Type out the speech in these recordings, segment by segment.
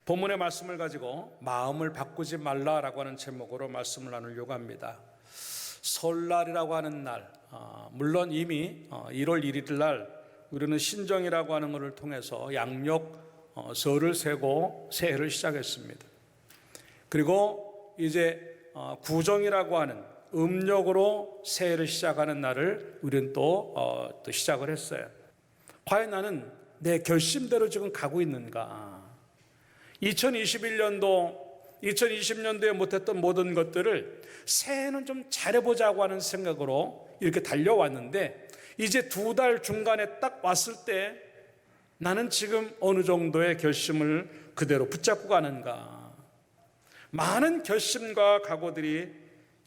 본문의 말씀을 가지고 마음을 바꾸지 말라라고 하는 제목으로 말씀을 나누려고 합니다. 설날이라고 하는 날, 물론 이미 1월 1일 날 우리는 신정이라고 하는 것을 통해서 양력 설을 세고 새해를 시작했습니다. 그리고 이제 구정이라고 하는 음력으로 새해를 시작하는 날을 우리는 또 시작을 했어요. 과연 나는 내 결심대로 지금 가고 있는가? 2020년도에 못했던 모든 것들을 새해는 좀 잘해보자고 하는 생각으로 이렇게 달려왔는데, 이제 2달 중간에 딱 왔을 때 나는 지금 어느 정도의 결심을 그대로 붙잡고 가는가? 많은 결심과 각오들이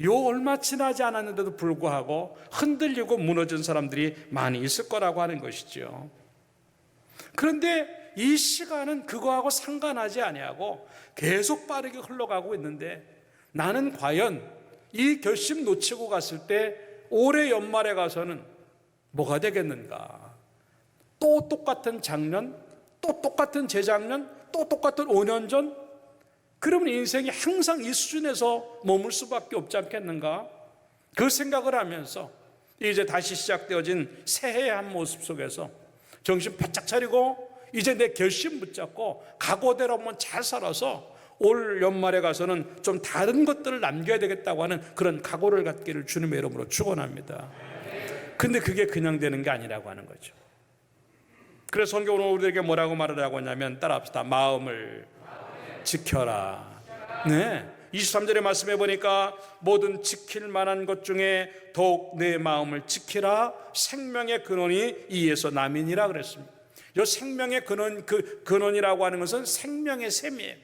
얼마 지나지 않았는데도 불구하고 흔들리고 무너진 사람들이 많이 있을 거라고 하는 것이죠. 그런데 이 시간은 그거하고 상관하지 아니하고 계속 빠르게 흘러가고 있는데, 나는 과연 이 결심 놓치고 갔을 때 올해 연말에 가서는 뭐가 되겠는가? 또 똑같은 작년, 또 똑같은 재작년, 또 똑같은 5년 전? 그러면 인생이 항상 이 수준에서 머물 수밖에 없지 않겠는가? 그 생각을 하면서 이제 다시 시작되어진 새해의 한 모습 속에서 정신 바짝 차리고 이제 내 결심 붙잡고 각오대로 한번 잘 살아서 올 연말에 가서는 좀 다른 것들을 남겨야 되겠다고 하는 그런 각오를 갖기를 주님의 이름으로 축원합니다. 근데 그게 그냥 되는 게 아니라고 하는 거죠. 그래서 성경은 우리에게 뭐라고 말을 하고 있냐면, 따라합시다. 마음을 지켜라. 네, 23절의 말씀해 보니까 모든 지킬 만한 것 중에 더욱 내 마음을 지키라. 생명의 근원이 이에서 남이니라 그랬습니다. 이 생명의 근원이라고 하는 것은 생명의 샘이에요.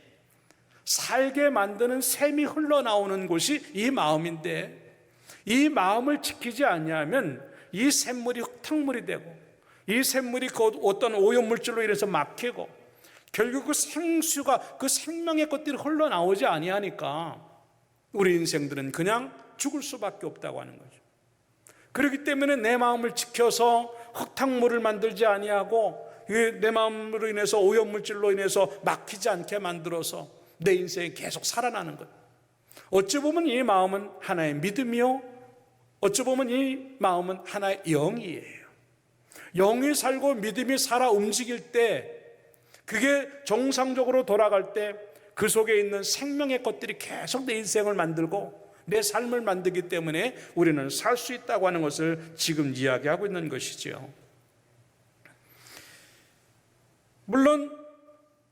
살게 만드는 샘이 흘러나오는 곳이 이 마음인데, 이 마음을 지키지 않냐면 이 샘물이 흙탕물이 되고, 이 샘물이 어떤 오염물질로 인해서 막히고, 결국 그 생수가, 그 생명의 것들이 흘러나오지 아니하니까 우리 인생들은 그냥 죽을 수밖에 없다고 하는 거죠. 그렇기 때문에 내 마음을 지켜서 흙탕물을 만들지 아니하고, 내 마음으로 인해서 오염물질로 인해서 막히지 않게 만들어서 내 인생이 계속 살아나는 것. 어찌 보면 이 마음은 하나의 믿음이요, 어찌 보면 이 마음은 하나의 영이에요. 영이 살고 믿음이 살아 움직일 때, 그게 정상적으로 돌아갈 때 그 속에 있는 생명의 것들이 계속 내 인생을 만들고 내 삶을 만들기 때문에 우리는 살 수 있다고 하는 것을 지금 이야기하고 있는 것이죠. 물론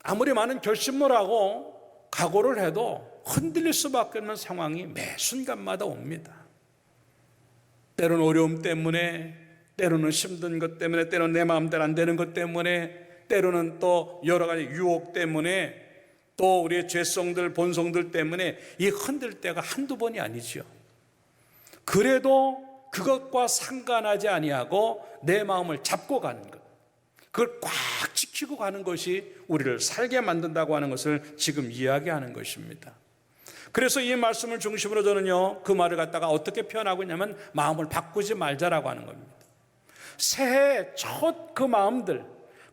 아무리 많은 결심을 하고 각오를 해도 흔들릴 수밖에 없는 상황이 매 순간마다 옵니다. 때로는 어려움 때문에, 때로는 힘든 것 때문에, 때로는 내 마음대로 안 되는 것 때문에, 때로는 또 여러 가지 유혹 때문에, 또 우리의 죄성들, 본성들 때문에 이 흔들 때가 한두 번이 아니죠. 그래도 그것과 상관하지 아니하고 내 마음을 잡고 가는 것, 그걸 꽉 지키고 가는 것이 우리를 살게 만든다고 하는 것을 지금 이야기하는 것입니다. 그래서 이 말씀을 중심으로 저는요, 그 말을 갖다가 어떻게 표현하고 있냐면 마음을 바꾸지 말자라고 하는 겁니다. 새해 첫 그 마음들,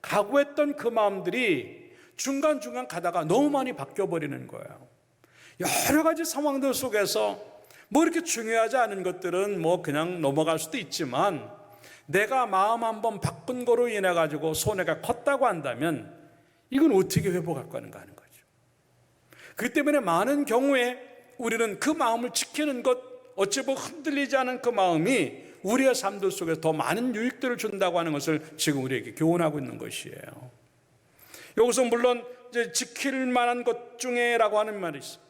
각오했던 그 마음들이 중간중간 가다가 너무 많이 바뀌어버리는 거예요. 여러 가지 상황들 속에서 뭐 이렇게 중요하지 않은 것들은 뭐 그냥 넘어갈 수도 있지만, 내가 마음 한번 바꾼 거로 인해 가지고 손해가 컸다고 한다면 이건 어떻게 회복할 거는가 하는 거죠. 그렇기 때문에 많은 경우에 우리는 그 마음을 지키는 것, 어찌 보면 흔들리지 않은 그 마음이 우리의 삶들 속에서 더 많은 유익들을 준다고 하는 것을 지금 우리에게 교훈하고 있는 것이에요. 여기서 물론 이제 지킬 만한 것 중에라고 하는 말이 있어요.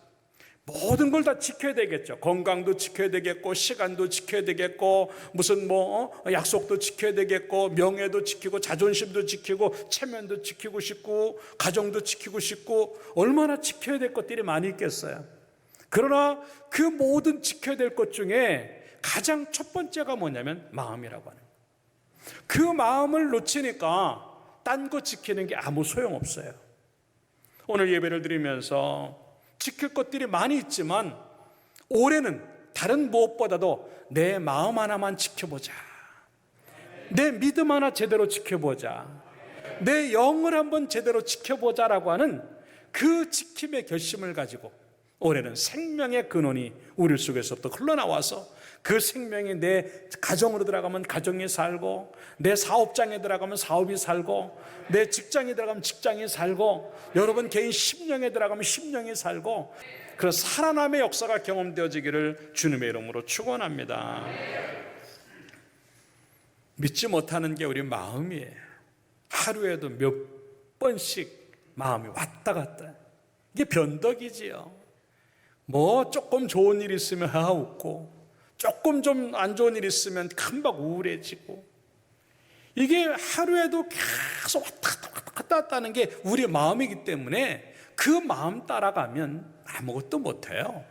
모든 걸 다 지켜야 되겠죠. 건강도 지켜야 되겠고, 시간도 지켜야 되겠고, 무슨 약속도 지켜야 되겠고, 명예도 지키고, 자존심도 지키고, 체면도 지키고 싶고, 가정도 지키고 싶고, 얼마나 지켜야 될 것들이 많이 있겠어요. 그러나 그 모든 지켜야 될 것 중에 가장 첫 번째가 뭐냐면 마음이라고 하는 거예요. 그 마음을 놓치니까 딴 거 지키는 게 아무 소용없어요. 오늘 예배를 드리면서 지킬 것들이 많이 있지만 올해는 다른 무엇보다도 내 마음 하나만 지켜보자. 내 믿음 하나 제대로 지켜보자. 내 영을 한번 제대로 지켜보자라고 하는 그 지킴의 결심을 가지고 올해는 생명의 근원이 우리 속에서부터 흘러나와서 그 생명이 내 가정으로 들어가면 가정이 살고, 내 사업장에 들어가면 사업이 살고, 내 직장에 들어가면 직장이 살고, 여러분 개인 심령에 들어가면 심령이 살고, 그래서 살아남의 역사가 경험되어지기를 주님의 이름으로 축원합니다. 믿지 못하는 게 우리 마음이에요. 하루에도 몇 번씩 마음이 왔다 갔다. 이게 변덕이지요. 뭐 조금 좋은 일 있으면 웃고, 조금 좀 안 좋은 일 있으면 금방 우울해지고, 이게 하루에도 계속 왔다 갔다 하는 게 우리 마음이기 때문에 그 마음 따라가면 아무것도 못해요.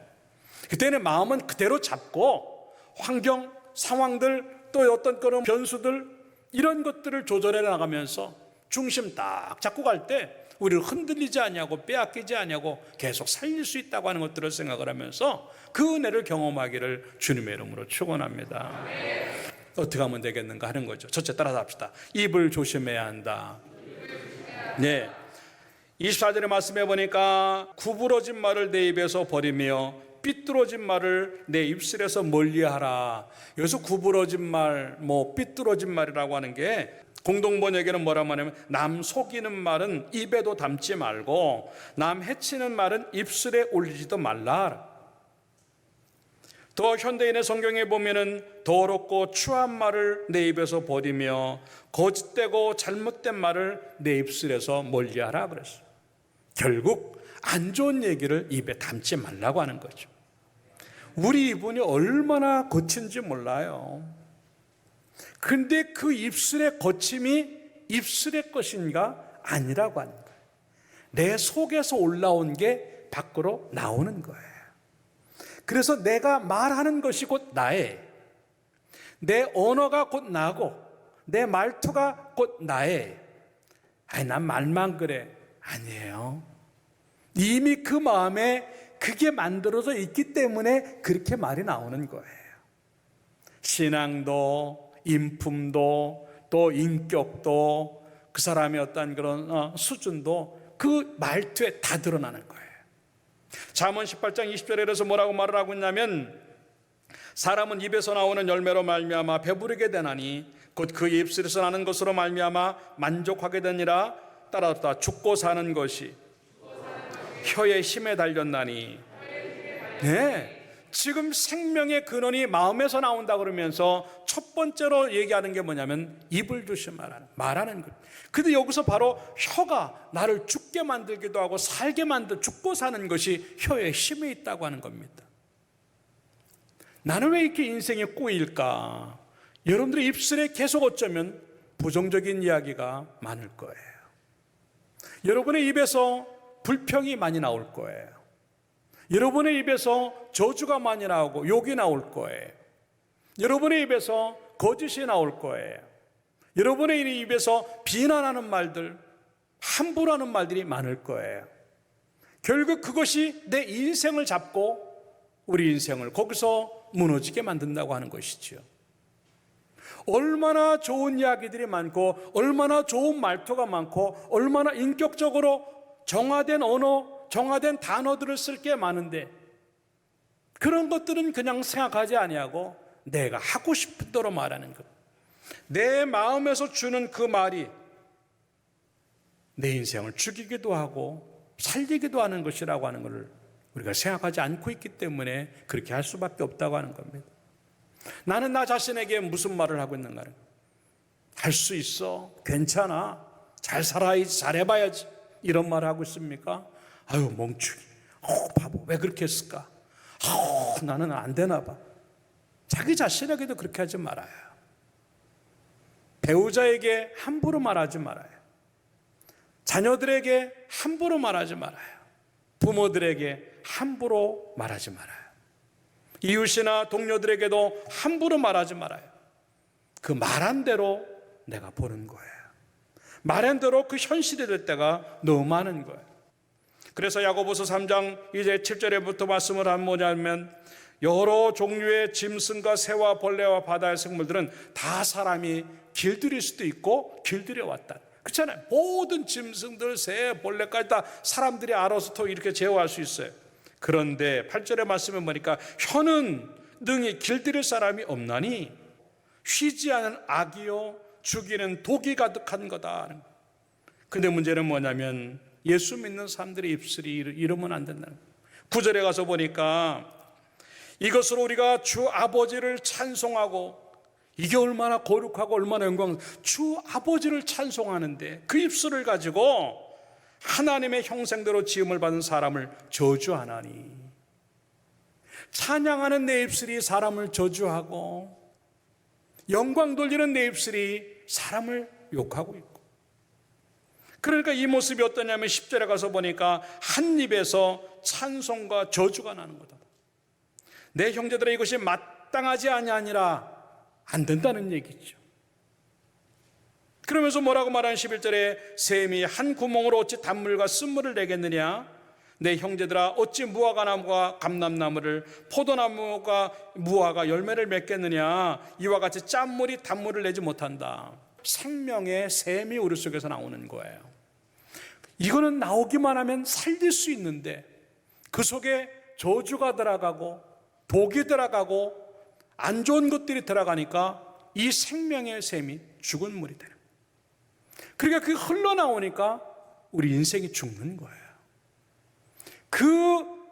그때는 마음은 그대로 잡고 환경, 상황들, 또 어떤 그런 변수들, 이런 것들을 조절해 나가면서 중심 딱 잡고 갈 때 우리를 흔들리지 않냐고, 빼앗기지 않냐고 계속 살릴 수 있다고 하는 것들을 생각을 하면서 그 은혜를 경험하기를 주님의 이름으로 축원합니다. 어떻게 하면 되겠는가 하는 거죠. 첫째, 따라서 합시다. 입을 조심해야 한다. 네, 24절의 말씀해 보니까 구부러진 말을 내 입에서 버리며 삐뚤어진 말을 내 입술에서 멀리하라. 여기서 구부러진 말, 삐뚤어진 말이라고 하는 게 공동번역에는 뭐라고 하냐면 남 속이는 말은 입에도 담지 말고 남 해치는 말은 입술에 올리지도 말라. 더 현대인의 성경에 보면은 더럽고 추한 말을 내 입에서 버리며 거짓되고 잘못된 말을 내 입술에서 멀리하라 그랬어요. 결국 안 좋은 얘기를 입에 담지 말라고 하는 거죠. 우리 입이 얼마나 거친지 몰라요. 근데 그 입술의 거침이 입술의 것인가 아니라고 하는 거예요. 내 속에서 올라온 게 밖으로 나오는 거예요. 그래서 내가 말하는 것이 곧 나의, 내 언어가 곧 나고 내 말투가 곧 나의. 난 말만 그래. 아니에요. 이미 그 마음에 그게 만들어져 있기 때문에 그렇게 말이 나오는 거예요. 신앙도, 인품도, 또 인격도, 그 사람의 어떤 그런 수준도 그 말투에 다 드러나는 거예요. 잠언 18장 20절에 그래서 뭐라고 말을 하고 있냐면 사람은 입에서 나오는 열매로 말미암아 배부르게 되나니 곧 그 입술에서 나는 것으로 말미암아 만족하게 되니라. 따라서 죽고 사는 것이 혀의 힘에 달렸나니. 네, 지금 생명의 근원이 마음에서 나온다 그러면서 첫 번째로 얘기하는 게 뭐냐면 입을 조심하라는, 말하는 것. 근데 여기서 바로 혀가 나를 죽게 만들기도 하고 살게 죽고 사는 것이 혀의 힘에 있다고 하는 겁니다. 나는 왜 이렇게 인생이 꼬일까? 여러분들의 입술에 계속 어쩌면 부정적인 이야기가 많을 거예요. 여러분의 입에서 불평이 많이 나올 거예요. 여러분의 입에서 저주가 많이 나오고 욕이 나올 거예요. 여러분의 입에서 거짓이 나올 거예요. 여러분의 입에서 비난하는 말들, 함부로 하는 말들이 많을 거예요. 결국 그것이 내 인생을 잡고 우리 인생을 거기서 무너지게 만든다고 하는 것이지요. 얼마나 좋은 이야기들이 많고 얼마나 좋은 말투가 많고 얼마나 인격적으로 정화된 언어, 정화된 단어들을 쓸 게 많은데 그런 것들은 그냥 생각하지 아니하고 내가 하고 싶은 대로 말하는 것, 내 마음에서 주는 그 말이 내 인생을 죽이기도 하고 살리기도 하는 것이라고 하는 것을 우리가 생각하지 않고 있기 때문에 그렇게 할 수밖에 없다고 하는 겁니다. 나는 나 자신에게 무슨 말을 하고 있는가를, 할 수 있어, 괜찮아, 잘 살아야지, 잘해봐야지, 이런 말을 하고 있습니까? 아유 멍충이, 바보, 왜 그렇게 했을까? 나는 안 되나 봐. 자기 자신에게도 그렇게 하지 말아요. 배우자에게 함부로 말하지 말아요. 자녀들에게 함부로 말하지 말아요. 부모들에게 함부로 말하지 말아요. 이웃이나 동료들에게도 함부로 말하지 말아요. 그 말한 대로 내가 보는 거예요. 말한 대로 그 현실이 될 때가 너무 많은 거예요. 그래서 야고보서 3장 이제 7절에부터 말씀을 하면 뭐냐면 여러 종류의 짐승과 새와 벌레와 바다의 생물들은 다 사람이 길들일 수도 있고 길들여 왔다. 그렇잖아요. 모든 짐승들, 새, 벌레까지 다 사람들이 알아서 또 이렇게 제어할 수 있어요. 그런데 8절의 말씀에 보니까 혀는 능히 길들일 사람이 없나니 쉬지 않은 악이요 죽이는 독이 가득한 거다. 근데 문제는 뭐냐면 예수 믿는 사람들의 입술이 이러면 안 된다는 거예요. 9절에 가서 보니까 이것으로 우리가 주 아버지를 찬송하고, 이게 얼마나 거룩하고 얼마나 영광, 주 아버지를 찬송하는데 그 입술을 가지고 하나님의 형상대로 지음을 받은 사람을 저주하나니, 찬양하는 내 입술이 사람을 저주하고 영광 돌리는 내 입술이 사람을 욕하고 있고, 그러니까 이 모습이 어떠냐면 10절에 가서 보니까 한 입에서 찬송과 저주가 나는 거다. 내 형제들아 이것이 마땅하지 아니하니라, 안 된다는 얘기죠. 그러면서 뭐라고 말하는 11절에 샘이 한 구멍으로 어찌 단물과 쓴물을 내겠느냐, 내 형제들아 어찌 무화과 나무가 감람나무를, 포도나무가 무화과 열매를 맺겠느냐, 이와 같이 짠물이 단물을 내지 못한다. 생명의 샘이 우리 속에서 나오는 거예요. 이거는 나오기만 하면 살릴 수 있는데 그 속에 저주가 들어가고 독이 들어가고 안 좋은 것들이 들어가니까 이 생명의 샘이 죽은 물이 되는 거예요. 그러니까 그게 흘러나오니까 우리 인생이 죽는 거예요. 그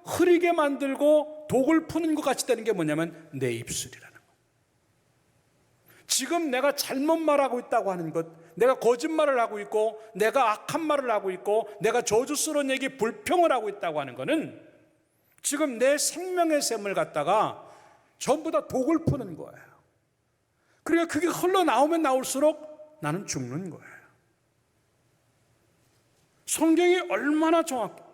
흐리게 만들고 독을 푸는 것 같이 되는 게 뭐냐면 내 입술이라는 거예요. 지금 내가 잘못 말하고 있다고 하는 것, 내가 거짓말을 하고 있고 내가 악한 말을 하고 있고 내가 저주스러운 얘기, 불평을 하고 있다고 하는 것은 지금 내 생명의 샘을 갖다가 전부 다 독을 푸는 거예요. 그러니까 그게 흘러나오면 나올수록 나는 죽는 거예요. 성경이 얼마나 정확해.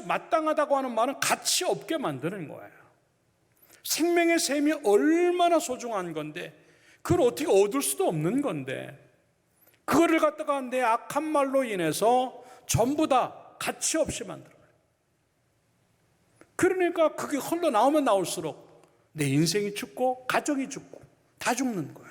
마땅하다고 하는 말은 가치 없게 만드는 거예요. 생명의 샘이 얼마나 소중한 건데 그걸 어떻게 얻을 수도 없는 건데 그거를 갖다가 내 악한 말로 인해서 전부 다 가치 없이 만들어요. 그러니까 그게 흘러나오면 나올수록 내 인생이 죽고 가정이 죽고 다 죽는 거예요.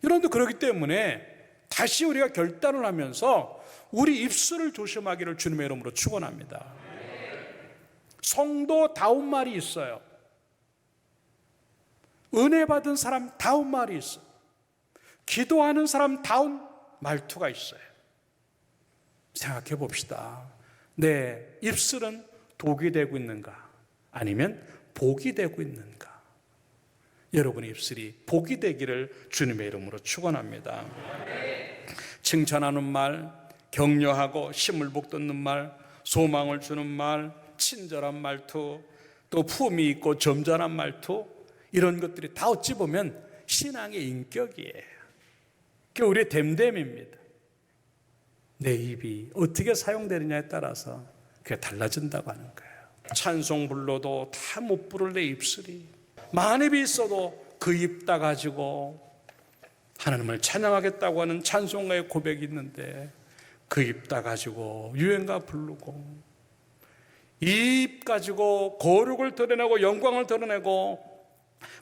여러분들, 그렇기 때문에 다시 우리가 결단을 하면서 우리 입술을 조심하기를 주님의 이름으로 축원합니다. 성도다운 말이 있어요. 은혜 받은 사람다운 말이 있어요. 기도하는 사람다운 말투가 있어요. 생각해 봅시다. 내 입술은 독이 되고 있는가, 아니면 복이 되고 있는가? 여러분의 입술이 복이 되기를 주님의 이름으로 축원합니다. 칭찬하는 말, 격려하고 힘을 북돋는 말, 소망을 주는 말, 친절한 말투, 또 품이 있고 점잖은 말투, 이런 것들이 다 어찌 보면 신앙의 인격이에요. 그게 우리의 됨됨입니다. 내 입이 어떻게 사용되느냐에 따라서 그게 달라진다고 하는 거예요. 찬송 불러도 다 못 부를 내 입술이, 만입이 있어도 그 입 다 가지고 하나님을 찬양하겠다고 하는 찬송가의 고백이 있는데 그 입 다 가지고 유행가 부르고, 이 입 가지고 거룩을 드러내고 영광을 드러내고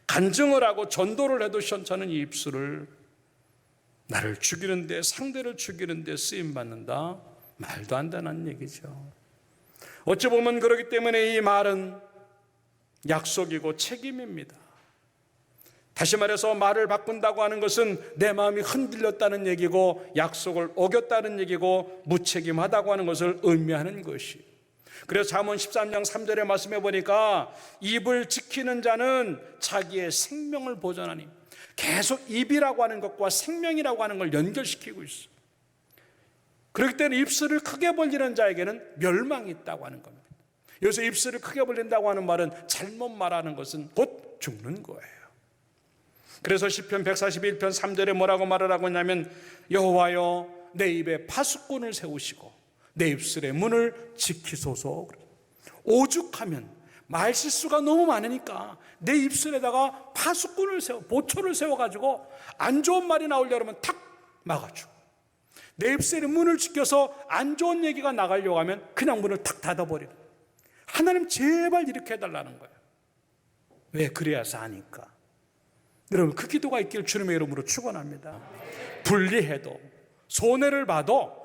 간증을 하고 전도를 해도 시원찮은 이 입술을 나를 죽이는데, 상대를 죽이는데 쓰임받는다? 말도 안 되는 얘기죠. 어찌 보면 그렇기 때문에 이 말은 약속이고 책임입니다. 다시 말해서 말을 바꾼다고 하는 것은 내 마음이 흔들렸다는 얘기고 약속을 어겼다는 얘기고 무책임하다고 하는 것을 의미하는 것이. 그래서 잠언 13장 3절의 말씀해 보니까 입을 지키는 자는 자기의 생명을 보존하니, 계속 입이라고 하는 것과 생명이라고 하는 걸 연결시키고 있어요. 그렇기 때문에 입술을 크게 벌리는 자에게는 멸망이 있다고 하는 겁니다. 여기서 입술을 크게 벌린다고 하는 말은 잘못 말하는 것은 곧 죽는 거예요. 그래서 시편 141편 3절에 뭐라고 말을 하고 있냐면, 여호와여 내 입에 파수꾼을 세우시고 내 입술의 문을 지키소서. 오죽하면 말실수가 너무 많으니까 내 입술에다가 파수꾼을 보초를 세워가지고 안 좋은 말이 나오려고 하면 탁 막아주고, 내 입술의 문을 지켜서 안 좋은 얘기가 나가려고 하면 그냥 문을 탁 닫아버리는. 하나님 제발 이렇게 해달라는 거예요. 왜? 그래야 사니까. 여러분, 그 기도가 있길 주님의 이름으로 축원합니다. 불리해도, 손해를 봐도,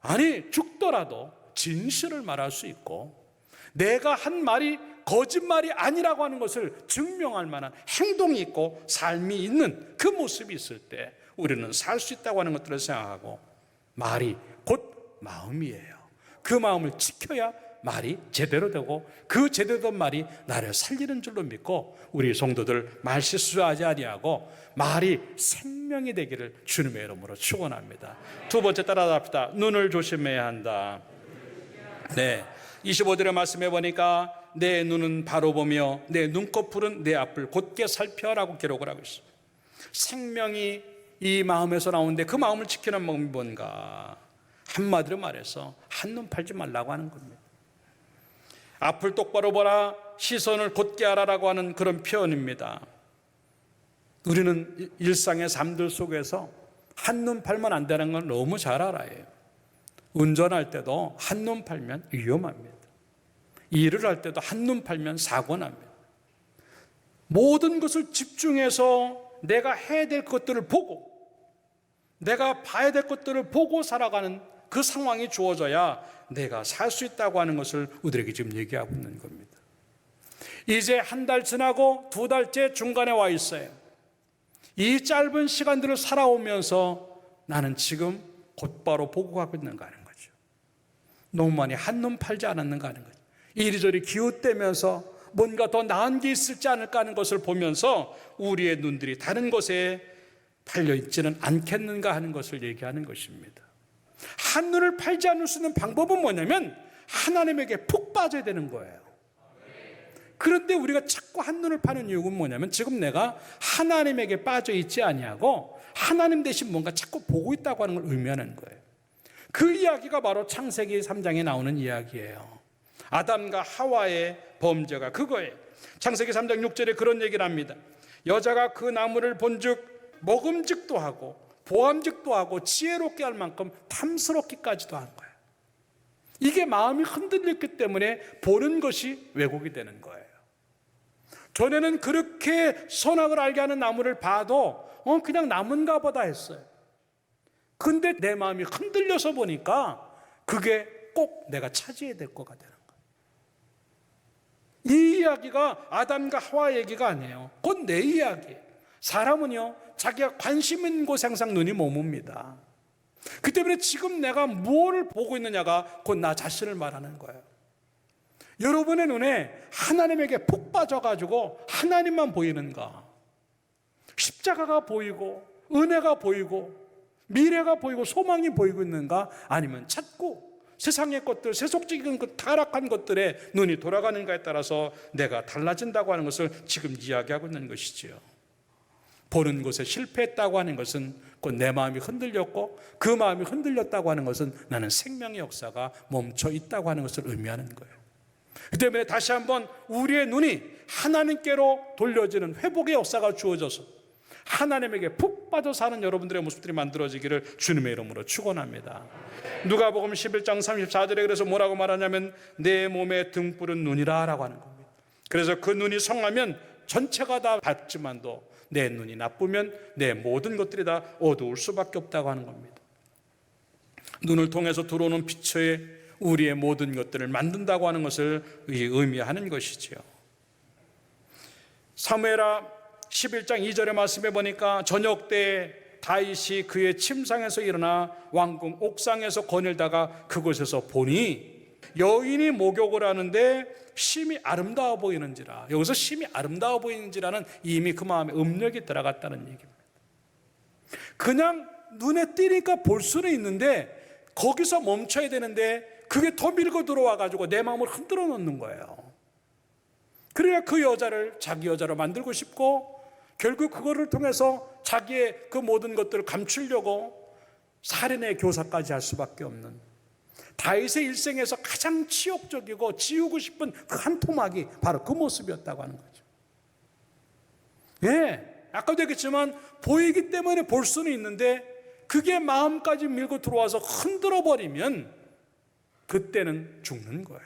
아니 죽더라도 진실을 말할 수 있고, 내가 한 말이 거짓말이 아니라고 하는 것을 증명할 만한 행동이 있고 삶이 있는 그 모습이 있을 때 우리는 살 수 있다고 하는 것들을 생각하고, 말이 곧 마음이에요. 그 마음을 지켜야 말이 제대로 되고, 그 제대로 된 말이 나를 살리는 줄로 믿고, 우리 성도들 말 실수하지 아니하고 말이 생명이 되기를 주님의 이름으로 축원합니다. 두 번째 따라합시다. 눈을 조심해야 한다. 네, 25절의 말씀해 보니까 내 눈은 바로 보며 내 눈꺼풀은 내 앞을 곧게 살펴라고 기록을 하고 있습니다. 생명이 이 마음에서 나오는데 그 마음을 지키는 법이 뭔가? 한마디로 말해서 한눈 팔지 말라고 하는 겁니다. 앞을 똑바로 보라, 시선을 곧게 하라라고 하는 그런 표현입니다. 우리는 일상의 삶들 속에서 한눈 팔면 안 되는 걸 너무 잘 알아요. 운전할 때도 한눈 팔면 위험합니다. 일을 할 때도 한눈 팔면 사고 납니다. 모든 것을 집중해서 내가 해야 될 것들을 보고, 내가 봐야 될 것들을 보고 살아가는 그 상황이 주어져야 내가 살 수 있다고 하는 것을 우리에게 지금 얘기하고 있는 겁니다. 이제 한 달 지나고 두 달째 중간에 와 있어요. 이 짧은 시간들을 살아오면서 나는 지금 곧바로 보고 가고 있는가 하는 거죠. 너무 많이 한눈 팔지 않았는가 하는 거죠. 이리저리 기웃대면서 뭔가 더 나은 게 있을지 않을까 하는 것을 보면서 우리의 눈들이 다른 것에 팔려있지는 않겠는가 하는 것을 얘기하는 것입니다. 한눈을 팔지 않을 수 있는 방법은 뭐냐면 하나님에게 푹 빠져야 되는 거예요. 그런데 우리가 자꾸 한눈을 파는 이유는 뭐냐면 지금 내가 하나님에게 빠져 있지 아니하고 하나님 대신 뭔가 자꾸 보고 있다고 하는 걸 의미하는 거예요. 그 이야기가 바로 창세기 3장에 나오는 이야기예요. 아담과 하와의 범죄가 그거예요. 창세기 3장 6절에 그런 얘기를 합니다. 여자가 그 나무를 본즉 먹음직도 하고 보암직도 하고 지혜롭게 할 만큼 탐스럽기까지도 한 거예요. 이게 마음이 흔들렸기 때문에 보는 것이 왜곡이 되는 거예요. 전에는 그렇게 선악을 알게 하는 나무를 봐도 그냥 나무인가 보다 했어요. 근데 내 마음이 흔들려서 보니까 그게 꼭 내가 차지해야 될 거가 되는 거예요. 이 이야기가 아담과 하와 얘기가 아니에요. 곧 내 이야기예요. 사람은요, 자기가 관심 있는 곳에 항상 눈이 머뭅니다. 그 때문에 지금 내가 무엇을 보고 있느냐가 곧 나 자신을 말하는 거예요. 여러분의 눈에 하나님에게 푹 빠져가지고 하나님만 보이는가? 십자가가 보이고 은혜가 보이고 미래가 보이고 소망이 보이고 있는가? 아니면 자꾸 세상의 것들, 세속적인 그 타락한 것들에 눈이 돌아가는가에 따라서 내가 달라진다고 하는 것을 지금 이야기하고 있는 것이지요. 보는 것에 실패했다고 하는 것은 곧 내 마음이 흔들렸고, 그 마음이 흔들렸다고 하는 것은 나는 생명의 역사가 멈춰 있다고 하는 것을 의미하는 거예요. 그 때문에 다시 한번 우리의 눈이 하나님께로 돌려지는 회복의 역사가 주어져서 하나님에게 푹 빠져 사는 여러분들의 모습들이 만들어지기를 주님의 이름으로 축원합니다. 누가복음 11장 34절에 그래서 뭐라고 말하냐면 내 몸의 등불은 눈이라 라고 하는 겁니다. 그래서 그 눈이 성하면 전체가 다 밝지만도 내 눈이 나쁘면 내 모든 것들이 다 어두울 수밖에 없다고 하는 겁니다. 눈을 통해서 들어오는 빛에 우리의 모든 것들을 만든다고 하는 것을 의미하는 것이지요. 사무엘하 11장 2절의 말씀에 보니까 저녁 때 다윗이 그의 침상에서 일어나 왕궁 옥상에서 거닐다가 그곳에서 보니 여인이 목욕을 하는데 심히 아름다워 보이는지라. 여기서 심히 아름다워 보이는지라는 이미 그 마음에 음력이 들어갔다는 얘기입니다. 그냥 눈에 띄니까 볼 수는 있는데 거기서 멈춰야 되는데 그게 더 밀고 들어와가지고 내 마음을 흔들어 놓는 거예요. 그래야 그 여자를 자기 여자로 만들고 싶고 결국 그거를 통해서 자기의 그 모든 것들을 감추려고 살인의 교사까지 할 수밖에 없는 다윗의 일생에서 가장 치욕적이고 지우고 싶은 그 한 토막이 바로 그 모습이었다고 하는 거죠. 예, 아까도 얘기했지만 보이기 때문에 볼 수는 있는데 그게 마음까지 밀고 들어와서 흔들어 버리면 그때는 죽는 거예요.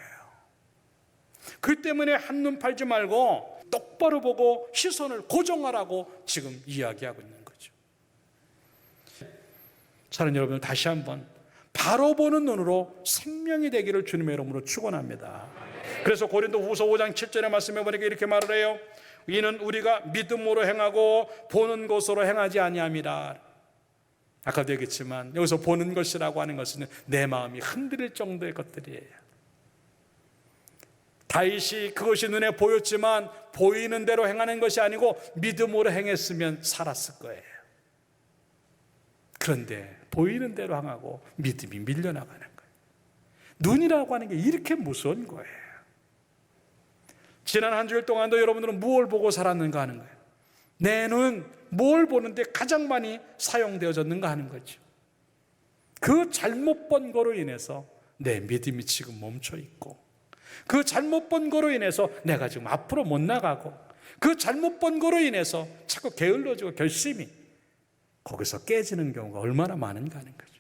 그 때문에 한눈 팔지 말고 똑바로 보고 시선을 고정하라고 지금 이야기하고 있는 거죠. 사랑하는 여러분, 다시 한번 바로 보는 눈으로 생명이 되기를 주님의 이름으로 축원합니다. 그래서 고린도후서 5장 7절의 말씀에 보니까 이렇게 말을 해요. 이는 우리가 믿음으로 행하고 보는 것으로 행하지 아니함이라. 아까도 얘기했지만 여기서 보는 것이라고 하는 것은 내 마음이 흔들릴 정도의 것들이에요. 다윗이 그것이 눈에 보였지만 보이는 대로 행하는 것이 아니고 믿음으로 행했으면 살았을 거예요. 그런데 보이는 대로 행하고 믿음이 밀려나가는 거예요. 눈이라고 하는 게 이렇게 무서운 거예요. 지난 한 주일 동안도 여러분들은 무엇을 보고 살았는가 하는 거예요. 내 눈 뭘 보는데 가장 많이 사용되어졌는가 하는 거죠. 그 잘못 본 거로 인해서 내 믿음이 지금 멈춰 있고, 그 잘못 본 거로 인해서 내가 지금 앞으로 못 나가고, 그 잘못 본 거로 인해서 자꾸 게을러지고 결심이 거기서 깨지는 경우가 얼마나 많은가 하는 거죠.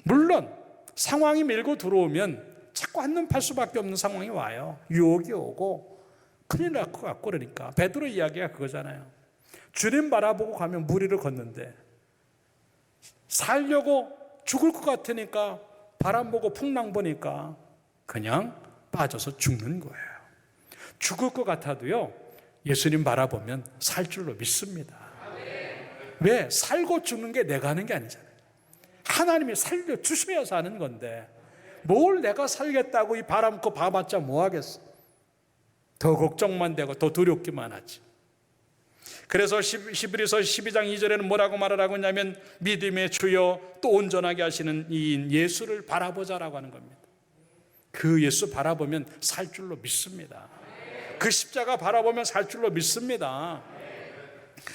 물론 상황이 밀고 들어오면 자꾸 한눈 팔 수밖에 없는 상황이 와요. 유혹이 오고 큰일 날 것 같고. 그러니까 베드로 이야기가 그거잖아요. 주님 바라보고 가면 무리를 걷는데 살려고 죽을 것 같으니까 바람 보고 풍랑 보니까 그냥 빠져서 죽는 거예요. 죽을 것 같아도요, 예수님 바라보면 살 줄로 믿습니다. 왜? 살고 죽는 게 내가 하는 게 아니잖아요. 하나님이 살려주셔야 사는 건데 뭘 내가 살겠다고 이 바람고 봐봤자 뭐 하겠어. 더 걱정만 되고 더 두렵기만 하지. 그래서 히브리서 12장 2절에는 뭐라고 말을 하고 있냐면 믿음의 주여 또 온전하게 하시는 이인 예수를 바라보자라고 하는 겁니다. 그 예수 바라보면 살 줄로 믿습니다. 그 십자가 바라보면 살 줄로 믿습니다.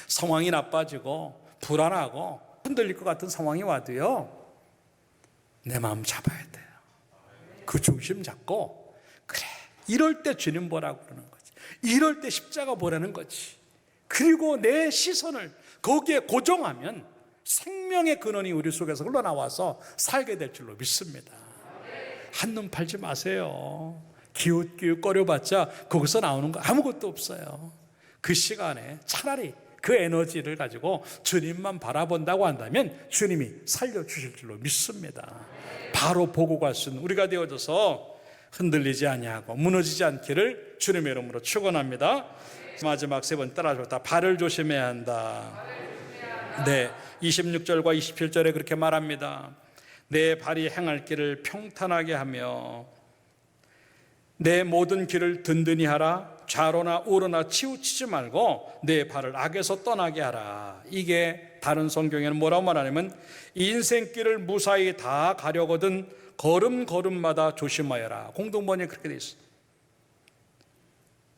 상황이 나빠지고 불안하고 흔들릴 것 같은 상황이 와도요, 내 마음 잡아야 돼요. 그 중심 잡고, 그래, 이럴 때 주님 보라고 그러는 거지. 이럴 때 십자가 보라는 거지. 그리고 내 시선을 거기에 고정하면 생명의 근원이 우리 속에서 흘러나와서 살게 될 줄로 믿습니다. 한눈 팔지 마세요. 기웃기웃거려봤자 거기서 나오는 거 아무것도 없어요. 그 시간에 차라리 그 에너지를 가지고 주님만 바라본다고 한다면 주님이 살려주실 줄로 믿습니다. 바로 보고 갈 수 있는 우리가 되어져서 흔들리지 아니하고 무너지지 않기를 주님의 이름으로 축원합니다. 마지막 세 번 따라줬다. 발을 조심해야 한다. 네, 26절과 27절에 그렇게 말합니다. 내 발이 행할 길을 평탄하게 하며 내 모든 길을 든든히 하라. 좌로나 우로나 치우치지 말고 내 발을 악에서 떠나게 하라. 이게 다른 성경에는 뭐라고 말하냐면 인생길을 무사히 다 가려거든 걸음걸음마다 조심하여라. 공동번역에 그렇게 돼 있어요.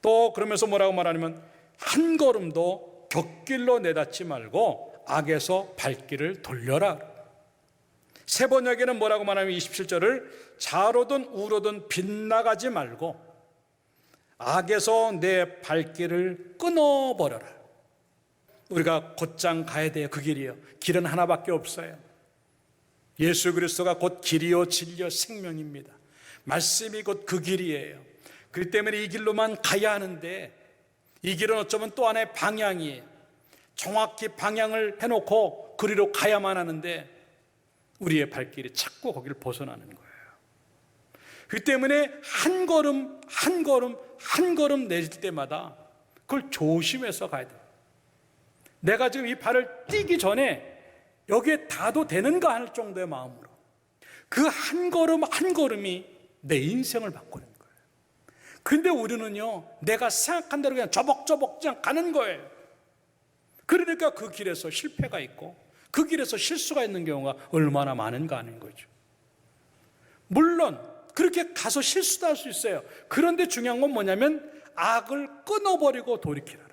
또 그러면서 뭐라고 말하냐면 한 걸음도 곁길로 내닫지 말고 악에서 발길을 돌려라. 세 번역에는 뭐라고 말하냐면 27절을 좌로든 우로든 빗나가지 말고 악에서 내 발길을 끊어버려라. 우리가 곧장 가야 돼요. 그 길이요. 길은 하나밖에 없어요. 예수 그리스도가 곧 길이요 진리요 생명입니다. 말씀이 곧 그 길이에요. 그렇기 때문에 이 길로만 가야 하는데 이 길은 어쩌면 또 하나의 방향이에요. 정확히 방향을 해놓고 그리로 가야만 하는데 우리의 발길이 자꾸 거기를 벗어나는 거예요. 그렇기 때문에 한 걸음 한 걸음 한 걸음 내릴 때마다 그걸 조심해서 가야 돼요. 내가 지금 이 발을 띄기 전에 여기에 닿아도 되는가 할 정도의 마음으로 그 한 걸음 한 걸음이 내 인생을 바꾸는 거예요. 근데 우리는요, 내가 생각한 대로 그냥 저벅저벅 그냥 가는 거예요. 그러니까 그 길에서 실패가 있고 그 길에서 실수가 있는 경우가 얼마나 많은가 하는 거죠. 물론 그렇게 가서 실수도 할 수 있어요. 그런데 중요한 건 뭐냐면 악을 끊어버리고 돌이키라.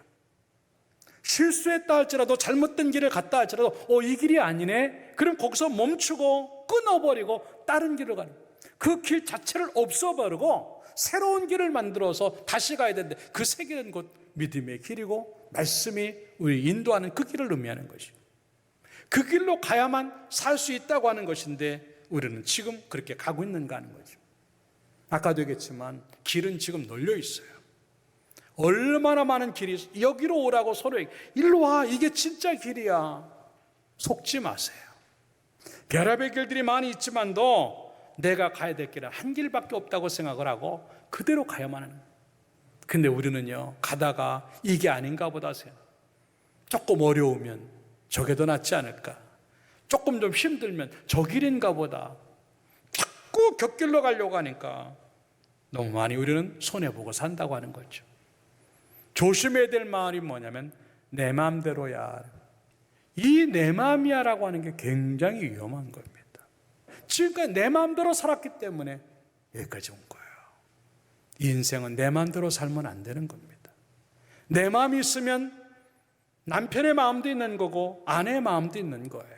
실수했다 할지라도 잘못된 길을 갔다 할지라도 이 길이 아니네. 그럼 거기서 멈추고 끊어버리고 다른 길을 가는 거예요. 그 길 자체를 없어버리고 새로운 길을 만들어서 다시 가야 되는데 그 새 길은 곧 믿음의 길이고 말씀이 우리 인도하는 그 길을 의미하는 것이에요. 그 길로 가야만 살 수 있다고 하는 것인데 우리는 지금 그렇게 가고 있는가 하는 거죠. 아까도 얘기했지만 길은 지금 널려 있어요. 얼마나 많은 길이, 여기로 오라고 서로에게, 일로 와, 이게 진짜 길이야. 속지 마세요. 결합의 길들이 많이 있지만도 내가 가야 될 길은 한 길밖에 없다고 생각을 하고 그대로 가야만 하는 거예요. 근데 우리는요, 가다가 이게 아닌가 보다 생각. 조금 어려우면 저게 더 낫지 않을까, 조금 좀 힘들면 저 길인가 보다, 자꾸 곁길로 가려고 하니까 너무 많이 우리는 손해보고 산다고 하는 거죠. 조심해야 될 말이 뭐냐면 내 마음대로야. 이 내 마음이야라고 하는 게 굉장히 위험한 겁니다. 지금까지 내 마음대로 살았기 때문에 여기까지 온 거예요. 인생은 내 마음대로 살면 안 되는 겁니다. 내 마음이 있으면 남편의 마음도 있는 거고 아내의 마음도 있는 거예요.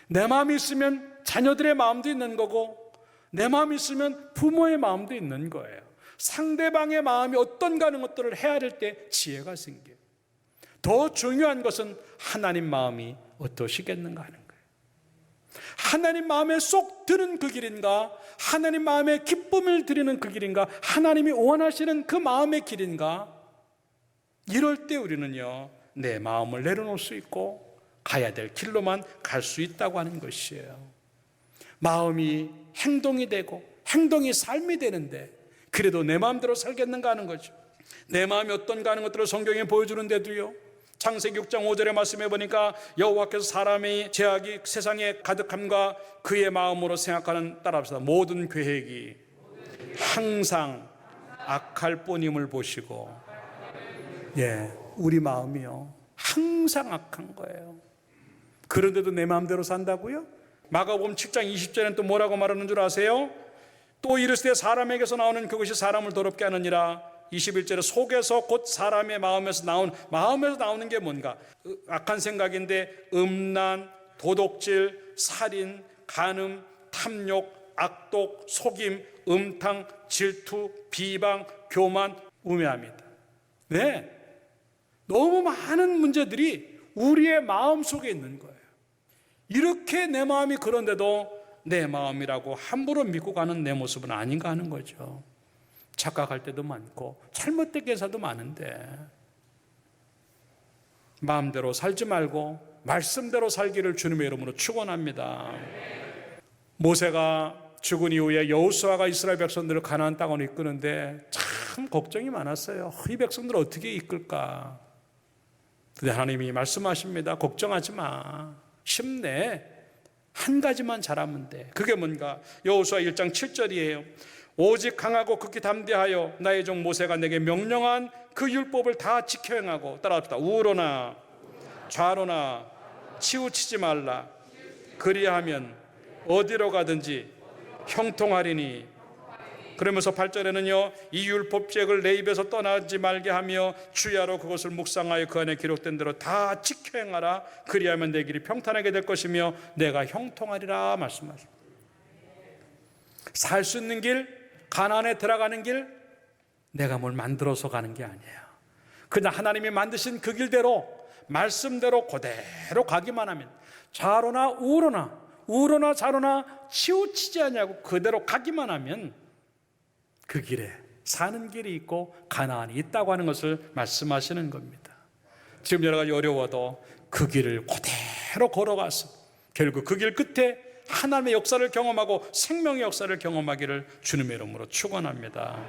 내 마음이 있으면 자녀들의 마음도 있는 거고 내 마음이 있으면 부모의 마음도 있는 거예요. 상대방의 마음이 어떤가 하는 것들을 헤아릴 때 지혜가 생겨요. 더 중요한 것은 하나님 마음이 어떠시겠는가 하는 거예요. 하나님 마음에 쏙 드는 그 길인가, 하나님 마음에 기쁨을 드리는 그 길인가, 하나님이 원하시는 그 마음의 길인가. 이럴 때 우리는요, 내 마음을 내려놓을 수 있고 가야 될 길로만 갈 수 있다고 하는 것이에요. 마음이 행동이 되고 행동이 삶이 되는데 그래도 내 마음대로 살겠는가 하는 거죠. 내 마음이 어떤가 하는 것들을 성경에 보여주는데도요, 창세기 6장 5절의 말씀해 보니까 여호와께서 사람의 죄악이 세상에 가득함과 그의 마음으로 생각하는, 따라합시다, 모든 계획이 항상 악할 뿐임을 보시고. 우리 마음이요, 항상 악한 거예요. 그런데도 내 마음대로 산다고요? 마가복음 7장 20절에는 또 뭐라고 말하는 줄 아세요? 또 이르시되 사람에게서 나오는 그것이 사람을 더럽게 하느니라. 21절에 속에서 곧 사람의 마음에서 나오는 게 뭔가? 악한 생각인데 음란, 도둑질, 살인, 간음, 탐욕, 악독, 속임, 음탕, 질투, 비방, 교만, 우매합니다. 너무 많은 문제들이 우리의 마음 속에 있는 거예요. 이렇게 내 마음이 그런데도 내 마음이라고 함부로 믿고 가는 내 모습은 아닌가 하는 거죠. 착각할 때도 많고 잘못된 계사도 많은데 마음대로 살지 말고 말씀대로 살기를 주님의 이름으로 축원합니다. 모세가 죽은 이후에 여호수아가 이스라엘 백성들을 가나안 땅으로 이끄는데 참 걱정이 많았어요. 이 백성들을 어떻게 이끌까? 근데 하나님이 말씀하십니다. 걱정하지 마. 쉽네. 한 가지만 잘하면 돼. 그게 뭔가? 여호수아 1장 7절이에요. 오직 강하고 극히 담대하여 나의 종 모세가 내게 명령한 그 율법을 다 지켜 행하고, 따라합시다, 우로나 좌로나 치우치지 말라. 그리하면 어디로 가든지 형통하리니. 그러면서 8절에는요, 이 율법책을 내 입에서 떠나지 말게 하며 주야로 그것을 묵상하여 그 안에 기록된 대로 다 지켜 행하라. 그리하면 내 길이 평탄하게 될 것이며 내가 형통하리라 말씀하십니다. 살 수 있는 길, 가나안에 들어가는 길, 내가 뭘 만들어서 가는 게 아니에요. 그냥 하나님이 만드신 그 길대로 말씀대로 그대로 가기만 하면, 좌로나 우로나 좌로나 치우치지 않냐고 그대로 가기만 하면 그 길에 사는 길이 있고 가나안이 있다고 하는 것을 말씀하시는 겁니다. 지금 여러 가지 어려워도 그 길을 그대로 걸어가서 결국 그 길 끝에 하나님의 역사를 경험하고 생명의 역사를 경험하기를 주님의 이름으로 축원합니다.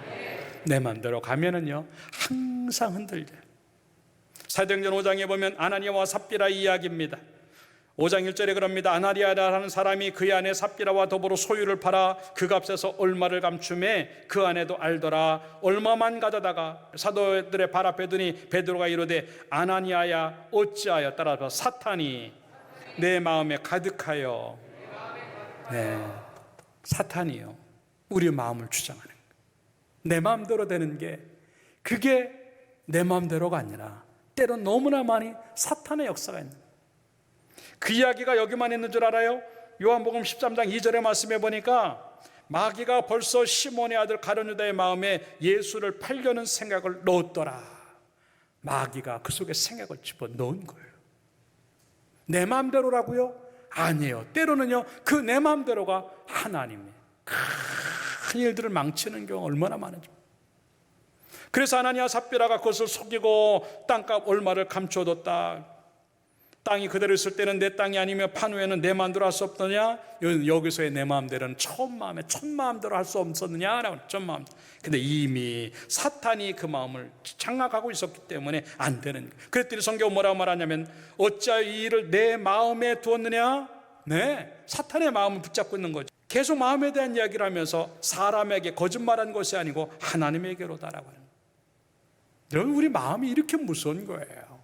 내 마음대로 가면은요, 항상 흔들려요. 사도행전 5장에 보면 아나니아와 삽비라 이야기입니다. 5장 1절에 그럽니다. 아나니아라는 사람이 그의 아내 삽비라와 더불어 소유를 팔아 그 값에서 얼마를 감춤해 그 아내도 알더라. 얼마만 가져다가 사도들의 발 앞에 두니 베드로가 이르되 아나니아야 어찌하여, 따라서 사탄이 내 마음에 가득하여. 사탄이요, 우리 마음을 주장하는 거예요. 내 마음대로 되는 게, 그게 내 마음대로가 아니라 때론 너무나 많이 사탄의 역사가 있는 거예요. 그 이야기가 여기만 있는 줄 알아요? 요한복음 13장 2절의 말씀에 보니까 마귀가 벌써 시몬의 아들 가룟 유다의 마음에 예수를 팔려는 생각을 넣었더라. 마귀가 그 속에 생각을 집어넣은 거예요. 내 마음대로라고요? 아니에요. 때로는요, 그 내 마음대로가 하나님의 큰 일들을 망치는 경우가 얼마나 많은지. 그래서 아나니아 삽비라가 그것을 속이고 땅값 얼마를 감춰뒀다. 땅이 그대로 있을 때는 내 땅이 아니며 판 후에는 내 마음대로 할 수 없느냐? 여기서의 내 마음대로는 첫 마음대로 할 수 없었느냐라고. 첫 마음. 근데 이미 사탄이 그 마음을 장악하고 있었기 때문에 안 되는 거예요. 그랬더니 성경은 뭐라고 말하냐면 어찌하여 이 일을 내 마음에 두었느냐? 네, 사탄의 마음을 붙잡고 있는 거죠. 계속 마음에 대한 이야기를 하면서 사람에게 거짓말한 것이 아니고 하나님에게로다라고 하는 거예요. 여러분, 우리 마음이 이렇게 무서운 거예요.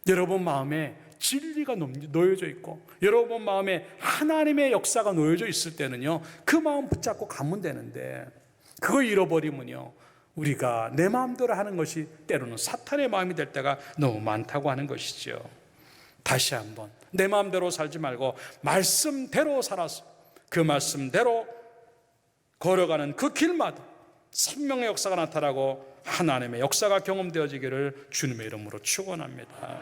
여러분 마음에 진리가 놓여져 있고 여러분 마음에 하나님의 역사가 놓여져 있을 때는요, 그 마음 붙잡고 가면 되는데 그거 잃어버리면요, 우리가 내 마음대로 하는 것이 때로는 사탄의 마음이 될 때가 너무 많다고 하는 것이죠. 다시 한번 내 마음대로 살지 말고 말씀대로 살아서 그 말씀대로 걸어가는 그 길마다 생명의 역사가 나타나고 하나님의 역사가 경험되어지기를 주님의 이름으로 축원합니다.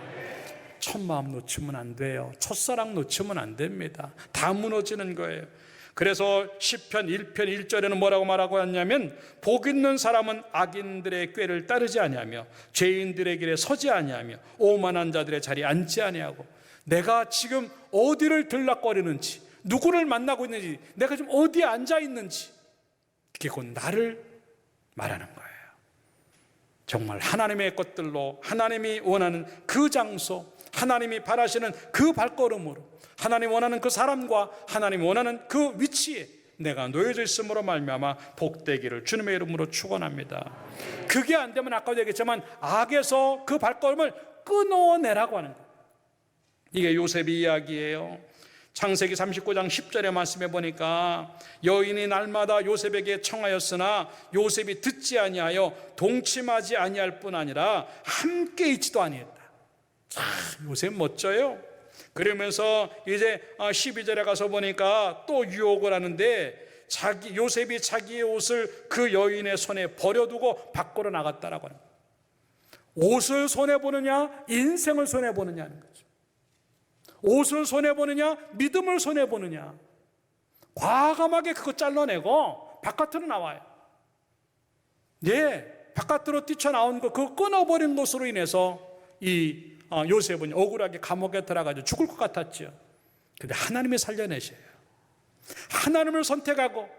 첫 마음 놓치면 안 돼요. 첫사랑 놓치면 안 됩니다. 다 무너지는 거예요. 그래서 시편 1편 1절에는 뭐라고 말하고 했냐면 복 있는 사람은 악인들의 꾀를 따르지 아니하며 죄인들의 길에 서지 아니하며 오만한 자들의 자리에 앉지 아니하고, 내가 지금 어디를 들락거리는지, 누구를 만나고 있는지, 내가 지금 어디에 앉아 있는지, 그게 곧 나를 말하는 거예요. 정말 하나님의 것들로, 하나님이 원하는 그 장소, 하나님이 바라시는 그 발걸음으로, 하나님 원하는 그 사람과 하나님 원하는 그 위치에 내가 놓여져 있음으로 말미암아 복되기를 주님의 이름으로 축원합니다. 그게 안 되면 아까도 얘기했지만 악에서 그 발걸음을 끊어내라고 하는 거예요. 이게 요셉의 이야기예요. 창세기 39장 10절의 말씀에 보니까 여인이 날마다 요셉에게 청하였으나 요셉이 듣지 아니하여 동침하지 아니할 뿐 아니라 함께 있지도 아니했다. 참, 요셉 멋져요. 그러면서 이제 12절에 가서 보니까 또 유혹을 하는데 요셉이 자기의 옷을 그 여인의 손에 버려두고 밖으로 나갔다라고 합니다. 옷을 손해보느냐 인생을 손해보느냐는 거죠. 옷을 손해보느냐 믿음을 손해보느냐. 과감하게 그거 잘라내고 바깥으로 나와요. 예, 바깥으로 뛰쳐나온 거 그거 끊어버린 것으로 인해서 이 요셉은 억울하게 감옥에 들어가서 죽을 것 같았죠. 근데 하나님이 살려내셔요. 하나님을 선택하고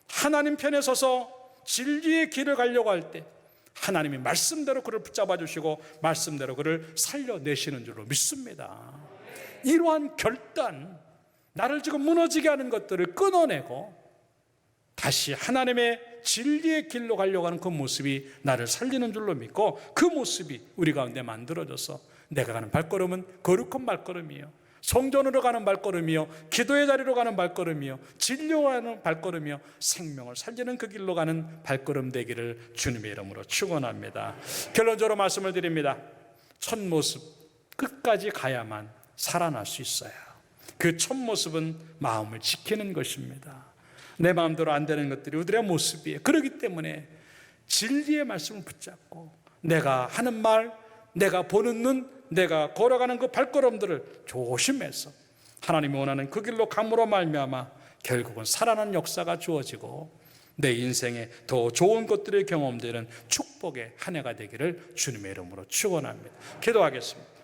하나님 편에 서서 진리의 길을 가려고 할 때 하나님이 말씀대로 그를 붙잡아 주시고 말씀대로 그를 살려내시는 줄로 믿습니다. 이러한 결단, 나를 지금 무너지게 하는 것들을 끊어내고 다시 하나님의 진리의 길로 가려고 하는 그 모습이 나를 살리는 줄로 믿고, 그 모습이 우리 가운데 만들어져서 내가 가는 발걸음은 거룩한 발걸음이요, 성전으로 가는 발걸음이요, 기도의 자리로 가는 발걸음이요, 진료하는 발걸음이요, 생명을 살리는 그 길로 가는 발걸음 되기를 주님의 이름으로 축원합니다. 결론적으로 말씀을 드립니다. 첫 모습 끝까지 가야만 살아날 수 있어요. 그 첫 모습은 마음을 지키는 것입니다. 내 마음대로 안 되는 것들이 우리의 모습이에요. 그렇기 때문에 진리의 말씀을 붙잡고 내가 하는 말, 내가 보는 눈, 내가 걸어가는 그 발걸음들을 조심해서 하나님이 원하는 그 길로 감으로 말미암아 결국은 살아나는 역사가 주어지고 내 인생에 더 좋은 것들이 경험되는 축복의 한 해가 되기를 주님의 이름으로 축원합니다. 기도하겠습니다.